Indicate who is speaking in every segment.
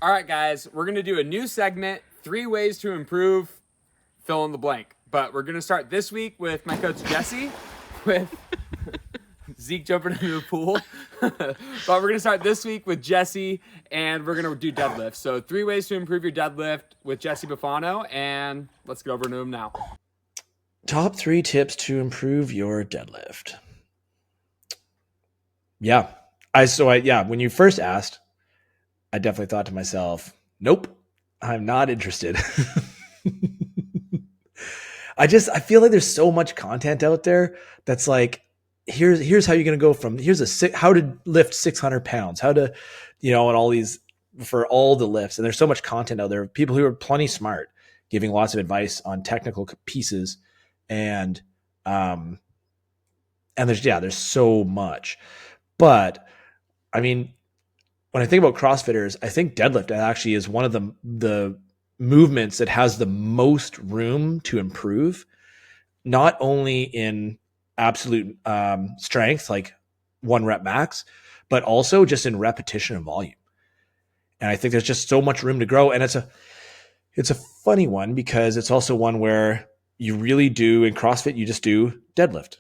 Speaker 1: All right, guys, we're going to do a new segment, 3 ways to improve fill in the blank. But we're going to start this week with my coach, Jesse, with Zeke jumping into the pool. But we're going to start this week with Jesse, and we're going to do deadlift. So 3 ways to improve your deadlift with Jesse Buffano, and let's get over to him now.
Speaker 2: Top 3 tips to improve your deadlift. Yeah. When you first asked, I definitely thought to myself, nope, I'm not interested. I feel like there's so much content out there that's like, here's how you're going to go from, how to lift 600 pounds, how to, and all these for all the lifts. And there's so much content out there, people who are plenty smart, giving lots of advice on technical pieces. And there's so much. But I mean, when I think about CrossFitters, I think deadlift actually is one of the movements that has the most room to improve, not only in absolute strength, like 1 rep max, but also just in repetition and volume. And I think there's just so much room to grow. And it's a funny one because it's also one where you really do in CrossFit, you just do deadlift.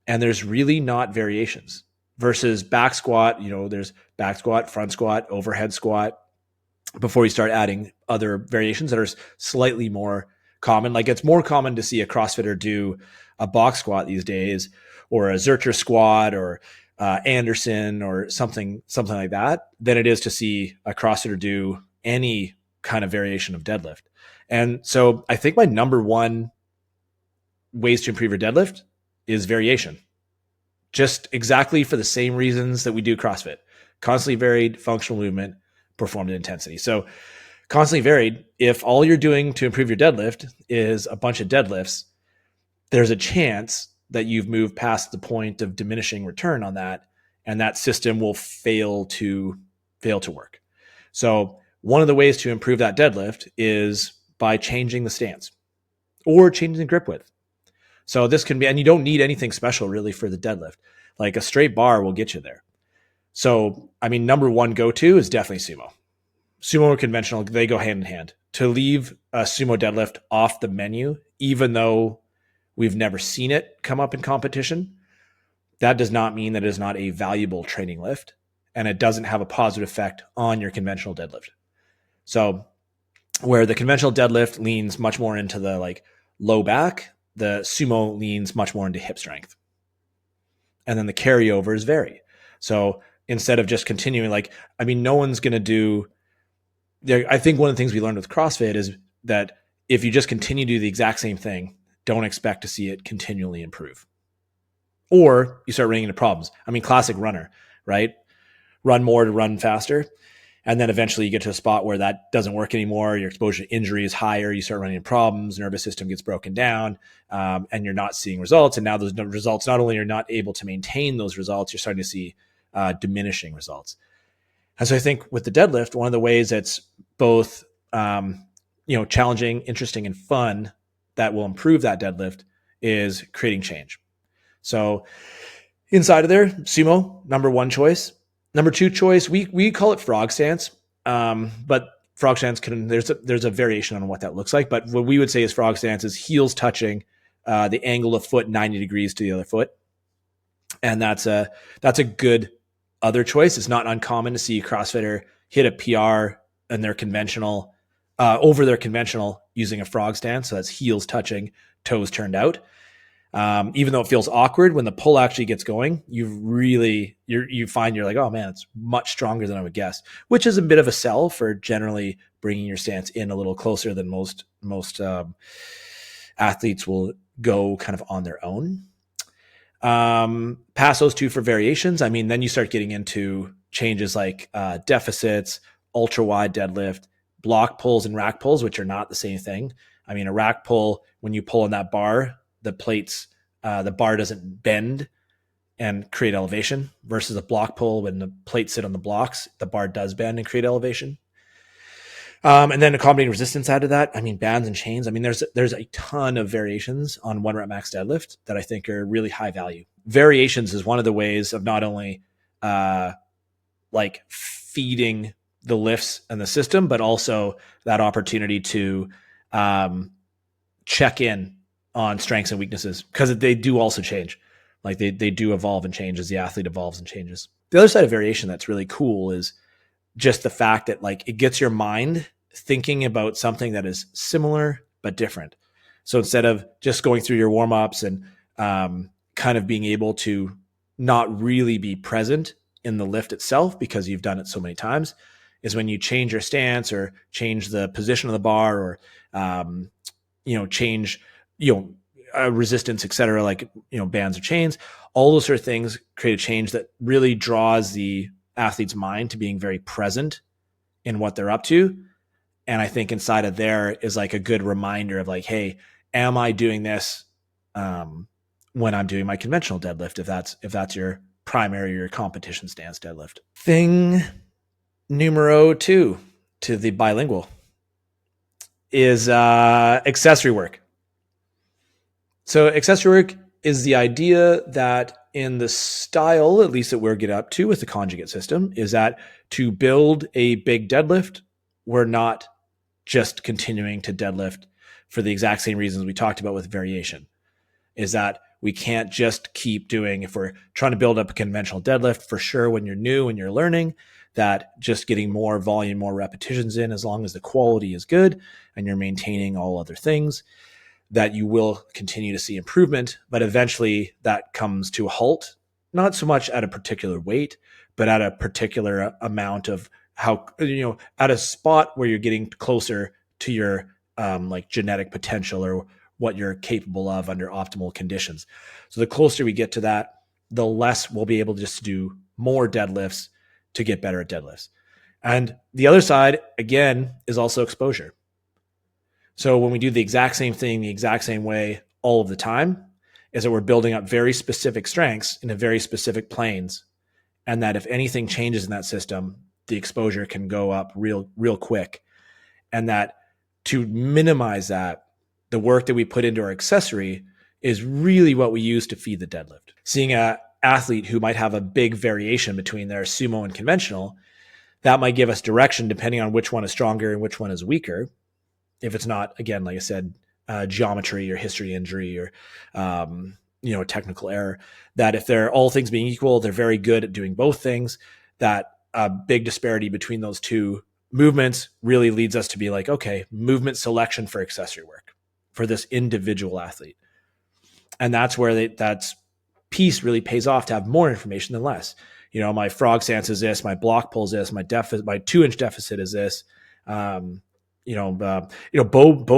Speaker 2: And there's really not variations versus back squat. There's back squat, front squat, overhead squat before you start adding other variations that are slightly more common. Like it's more common to see a CrossFitter do a box squat these days, or a Zercher squat, or Anderson, or something like that, than it is to see a CrossFitter do any kind of variation of deadlift. And so I think my number 1 ways to improve your deadlift is variation. Just exactly for the same reasons that we do CrossFit. Constantly varied functional movement, performed at intensity. So constantly varied, if all you're doing to improve your deadlift is a bunch of deadlifts, there's a chance that you've moved past the point of diminishing return on that, and that system will fail to work. So one of the ways to improve that deadlift is by changing the stance or changing the grip width. So this can be, and you don't need anything special really for the deadlift. Like a straight bar will get you there. So, I mean, number 1 go-to is definitely sumo. Sumo or conventional, they go hand in hand. To leave a sumo deadlift off the menu, even though we've never seen it come up in competition, that does not mean that it is not a valuable training lift, and it doesn't have a positive effect on your conventional deadlift. So where the conventional deadlift leans much more into the like low back, the sumo leans much more into hip strength. And then the carryovers vary. So instead of just continuing, no one's going to do, I think one of the things we learned with CrossFit is that if you just continue to do the exact same thing, don't expect to see it continually improve. Or you start running into problems. I mean, classic runner, right? Run more to run faster. And then eventually you get to a spot where that doesn't work anymore. Your exposure to injury is higher. You start running into problems. Nervous system gets broken down, and you're not seeing results. And now those results, not only are you not able to maintain those results, you're starting to see diminishing results. And so I think with the deadlift, one of the ways that's both challenging, interesting, and fun that will improve that deadlift is creating change. So inside of there, sumo, number 1 choice. Number 2 choice, we call it frog stance, but frog stance there's a variation on what that looks like. But what we would say is frog stance is heels touching the angle of foot 90 degrees to the other foot, and that's a good other choice. It's not uncommon to see a CrossFitter hit a PR in their conventional over their conventional using a frog stance. So that's heels touching, toes turned out. Even though it feels awkward, when the pull actually gets going, you find you're like, oh man, it's much stronger than I would guess, which is a bit of a sell for generally bringing your stance in a little closer than most athletes will go kind of on their own. Pass those 2 for variations. I mean, then you start getting into changes like deficits, ultra wide deadlift, block pulls, and rack pulls, which are not the same thing. I mean, a rack pull, when you pull on that bar, the plates, the bar doesn't bend and create elevation, versus a block pull, when the plates sit on the blocks, the bar does bend and create elevation. And then accommodating resistance out of that. I mean, bands and chains. I mean, there's a ton of variations on 1 rep max deadlift that I think are really high value. Variations is one of the ways of not only feeding the lifts and the system, but also that opportunity to check in on strengths and weaknesses, because they do also change. Like they do evolve and change as the athlete evolves and changes. The other side of variation that's really cool is just the fact that like it gets your mind thinking about something that is similar but different. So instead of just going through your warm-ups and kind of being able to not really be present in the lift itself because you've done it so many times, is when you change your stance or change the position of the bar or change resistance, etc., like bands or chains. All those sort of things create a change that really draws the athlete's mind to being very present in what they're up to. And I think inside of there is like a good reminder of like, hey, am I doing this when I'm doing my conventional deadlift? If that's your primary or your competition stance deadlift. Thing numero 2 to the bilingual is accessory work. So accessory work is the idea that in the style, at least that we're getting up to with the conjugate system, is that to build a big deadlift, we're not just continuing to deadlift for the exact same reasons we talked about with variation. Is that we can't just keep doing, if we're trying to build up a conventional deadlift, for sure when you're new and you're learning, that just getting more volume, more repetitions in, as long as the quality is good and you're maintaining all other things, that you will continue to see improvement, but eventually that comes to a halt, not so much at a particular weight, but at a particular amount of how, at a spot where you're getting closer to your like genetic potential or what you're capable of under optimal conditions. So the closer we get to that, the less we'll be able just to do more deadlifts to get better at deadlifts. And the other side, again, is also exposure. So when we do the exact same thing, the exact same way all of the time, is that we're building up very specific strengths in a very specific planes. And that if anything changes in that system, the exposure can go up real quick. And that to minimize that, the work that we put into our accessory is really what we use to feed the deadlift. Seeing an athlete who might have a big variation between their sumo and conventional, that might give us direction depending on which one is stronger and which one is weaker. If it's not, again, like I said, geometry or history injury or, technical error, that if they're all things being equal, they're very good at doing both things, that a big disparity between those two movements really leads us to be like, okay, movement selection for accessory work for this individual athlete. And that's where that's piece really pays off to have more information than less. My frog stance is this, my block pull is this, my 2-inch deficit is this, bow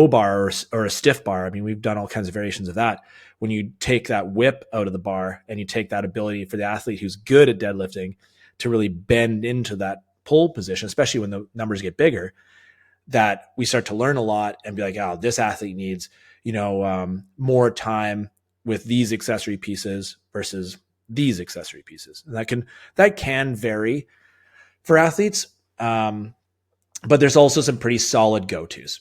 Speaker 2: bar or a stiff bar. I mean, we've done all kinds of variations of that. When you take that whip out of the bar and you take that ability for the athlete who's good at deadlifting to really bend into that pull position, especially when the numbers get bigger, that we start to learn a lot and be like, oh, this athlete needs, more time with these accessory pieces versus these accessory pieces. And that can vary for athletes. But there's also some pretty solid go-tos.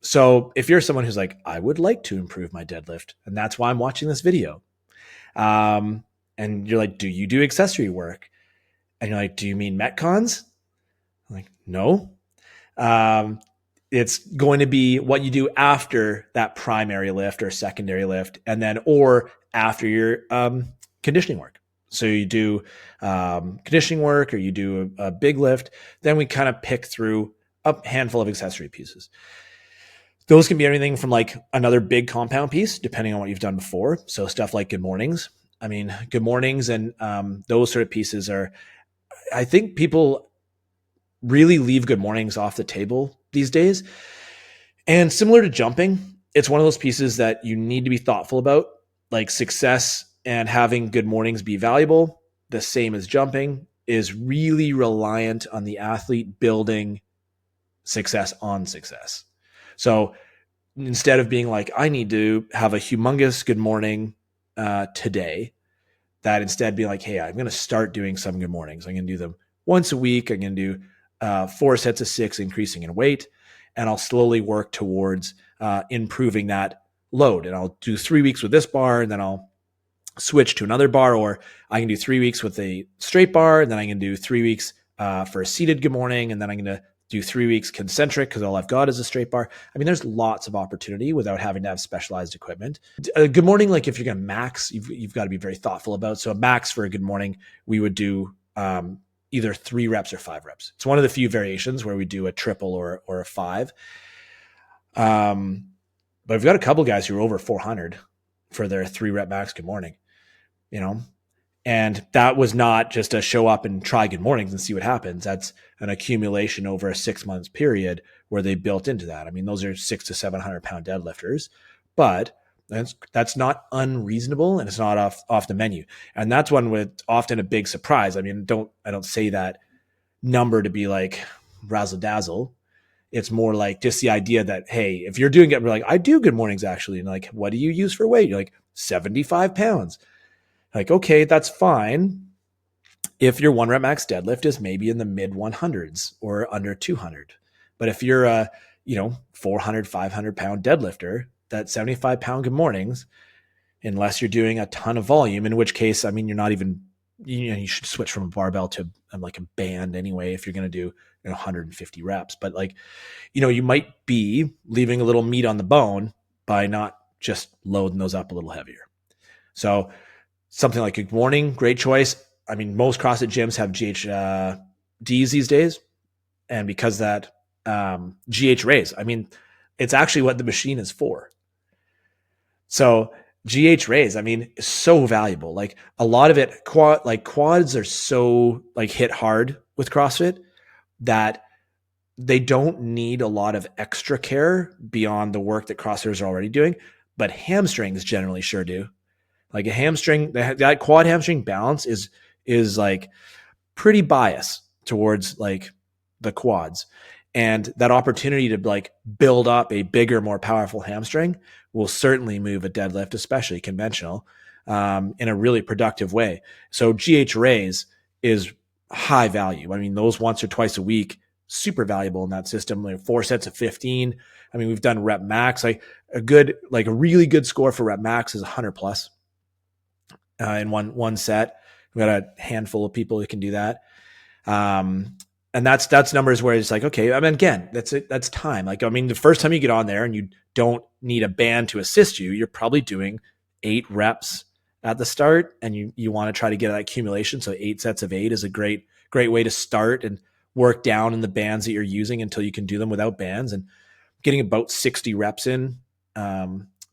Speaker 2: So if you're someone who's like, I would like to improve my deadlift, and that's why I'm watching this video. And you're like, do you do accessory work? And you're like, do you mean Metcons? I'm like, no. It's going to be what you do after that primary lift or secondary lift, and then, or after your conditioning work. So you do conditioning work or you do a big lift, then we kind of pick through a handful of accessory pieces. Those can be everything from like another big compound piece, depending on what you've done before. So stuff like good mornings. I mean, good mornings and those sort of pieces are, I think people really leave good mornings off the table these days. And similar to jumping, it's one of those pieces that you need to be thoughtful about, like success and having good mornings be valuable, the same as jumping, is really reliant on the athlete building success on success. So instead of being like, I need to have a humongous good morning today, that instead be like, hey, I'm going to start doing some good mornings. I'm going to do them once a week. I'm going to do 4 sets of 6, increasing in weight, and I'll slowly work towards improving that load. And I'll do 3 weeks with this bar, and then I'll switch to another bar, or I can do 3 weeks with a straight bar, and then I can do 3 weeks for a seated good morning, and then I'm going to do 3 weeks concentric because all I've got is a straight bar. I mean, there's lots of opportunity without having to have specialized equipment. Good morning, like if you're going to max, you've got to be very thoughtful about. So a max for a good morning, we would do either 3 reps or 5 reps. It's one of the few variations where we do a triple or a 5. But we've got a couple guys who are over 400 for their 3 rep max good morning, and that was not just a show up and try good mornings and see what happens. That's an accumulation over a 6 months period where they built into that. I mean, those are 600 to 700 pound deadlifters, but that's not unreasonable, and it's not off the menu. And that's one with often a big surprise. I mean, I don't say that number to be like razzle dazzle. It's more like just the idea that, hey, if you're doing it, we're like, I do good mornings actually. And like, what do you use for weight? You're like 75 pounds. Like, okay, that's fine if your 1 rep max deadlift is maybe in the mid 100s or under 200. But if you're a 400, 500 pound deadlifter, that 75 pound good mornings, unless you're doing a ton of volume, in which case, I mean, you're not even, you should switch from a barbell to like a band anyway if you're going to do 150 reps. But like, you might be leaving a little meat on the bone by not just loading those up a little heavier. So something like good morning, great choice. I mean, most CrossFit gyms have GHDs these days. And because that GH raise, I mean, it's actually what the machine is for. So GH raise, I mean, is so valuable. Like a lot of it, quads are so like hit hard with CrossFit that they don't need a lot of extra care beyond the work that CrossFitters are already doing, but hamstrings generally sure do. Like a hamstring, that quad hamstring balance is like pretty biased towards like the quads. And that opportunity to like build up a bigger, more powerful hamstring will certainly move a deadlift, especially conventional, in a really productive way. So GH raise is high value. I mean, those once or twice a week, super valuable in that system. Like 4 sets of 15. I mean, we've done rep max. Like a really good score for rep max is 100 plus in one set. We've got a handful of people who can do that. And that's numbers where it's like, okay, I mean, again, that's time. Like, I mean, the first time you get on there and you don't need a band to assist you, you're probably doing 8 reps at the start, and you want to try to get that accumulation. So 8 sets of 8 is a great way to start and work down in the bands that you're using until you can do them without bands. And getting about 60 reps in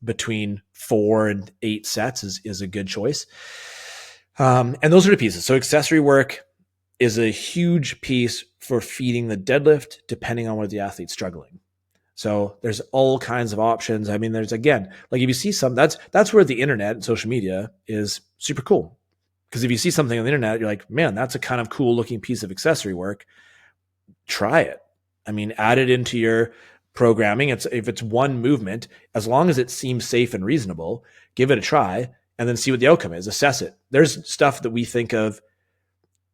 Speaker 2: between 4 and 8 sets is a good choice. And those are the pieces. So accessory work is a huge piece for feeding the deadlift, depending on where the athlete's struggling. So there's all kinds of options. I mean, there's, again, like if you see some, that's where the internet and social media is super cool. Because if you see something on the internet, you're like, man, that's a kind of cool looking piece of accessory work. Try it. I mean, add it into your programming. If it's one movement, as long as it seems safe and reasonable, give it a try and then see what the outcome is. Assess it. There's stuff that we think of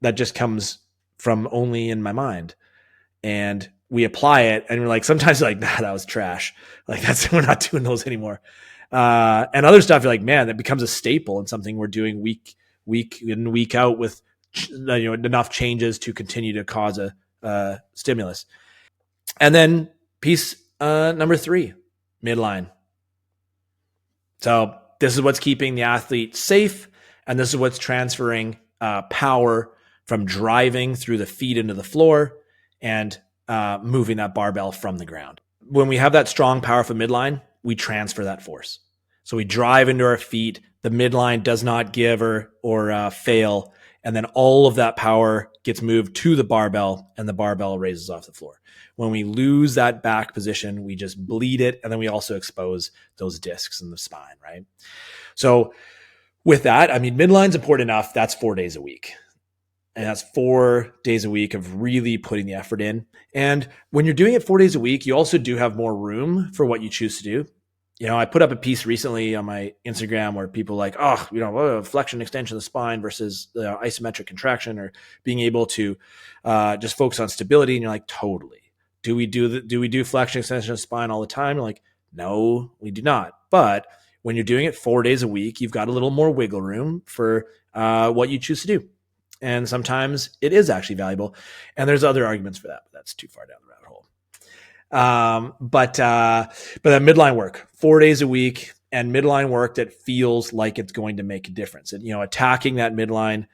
Speaker 2: that just comes from only in my mind, and we apply it, and we're like, sometimes like, nah, that was trash. Like we're not doing those anymore. And other stuff, you're like, man, that becomes a staple and something we're doing week in, week out with, enough changes to continue to cause a stimulus. And then piece number 3, midline. So this is what's keeping the athlete safe, and this is what's transferring power from driving through the feet into the floor and moving that barbell from the ground. When we have that strong, powerful midline, we transfer that force. So we drive into our feet, the midline does not give or fail, and then all of that power gets moved to the barbell, and the barbell raises off the floor. When we lose that back position, we just bleed it, and then we also expose those discs in the spine, right? So with that, I mean, midline's important enough. That's 4 days a week. And that's 4 days a week of really putting the effort in. And when you're doing it 4 days a week, you also do have more room for what you choose to do. I put up a piece recently on my Instagram where people like, flexion extension of the spine versus isometric contraction, or being able to just focus on stability. And you're like, totally. Do we do flexion extension of the spine all the time? You're like, no, we do not. But when you're doing it 4 days a week, you've got a little more wiggle room for what you choose to do. And sometimes it is actually valuable. And there's other arguments for that, but that's too far down the rabbit hole. But that midline work, 4 days a week, and midline work that feels like it's going to make a difference. And, attacking that midline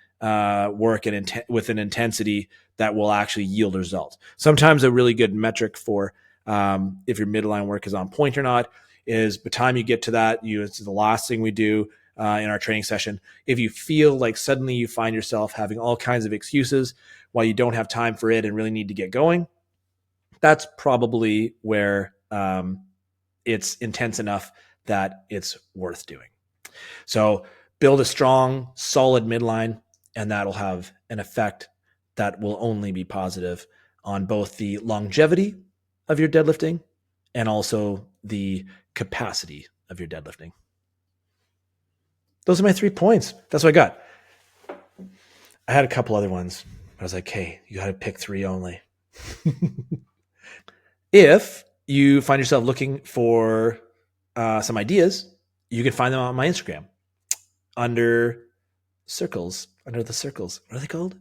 Speaker 2: work with an intensity that will actually yield results. Sometimes a really good metric for if your midline work is on point or not is by the time you get to that, it's the last thing we do in our training session. If you feel like suddenly you find yourself having all kinds of excuses while you don't have time for it and really need to get going, that's probably where it's intense enough that it's worth doing. So build a strong, solid midline, and that'll have an effect that will only be positive on both the longevity of your deadlifting and also the capacity of your deadlifting. Those are my 3 points. That's what I got. I had a couple other ones. I was like, hey, you got to pick 3 only. If you find yourself looking for some ideas, you can find them on my Instagram under the circles. What are they called?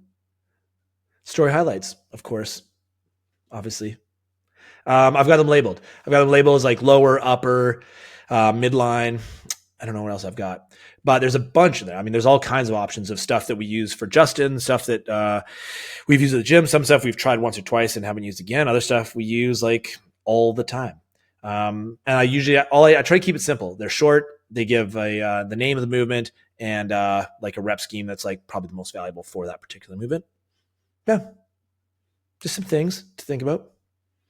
Speaker 2: Story highlights, of course, obviously. I've got them labeled. As like lower, upper, midline. I don't know what else I've got, but there's a bunch of them. I mean, there's all kinds of options of stuff that we use for Justin, stuff that we've used at the gym, some stuff we've tried once or twice and haven't used again, other stuff we use like all the time. And I try to keep it simple. They're short. They give the name of the movement and like a rep scheme that's like probably the most valuable for that particular movement. Yeah, just some things to think about.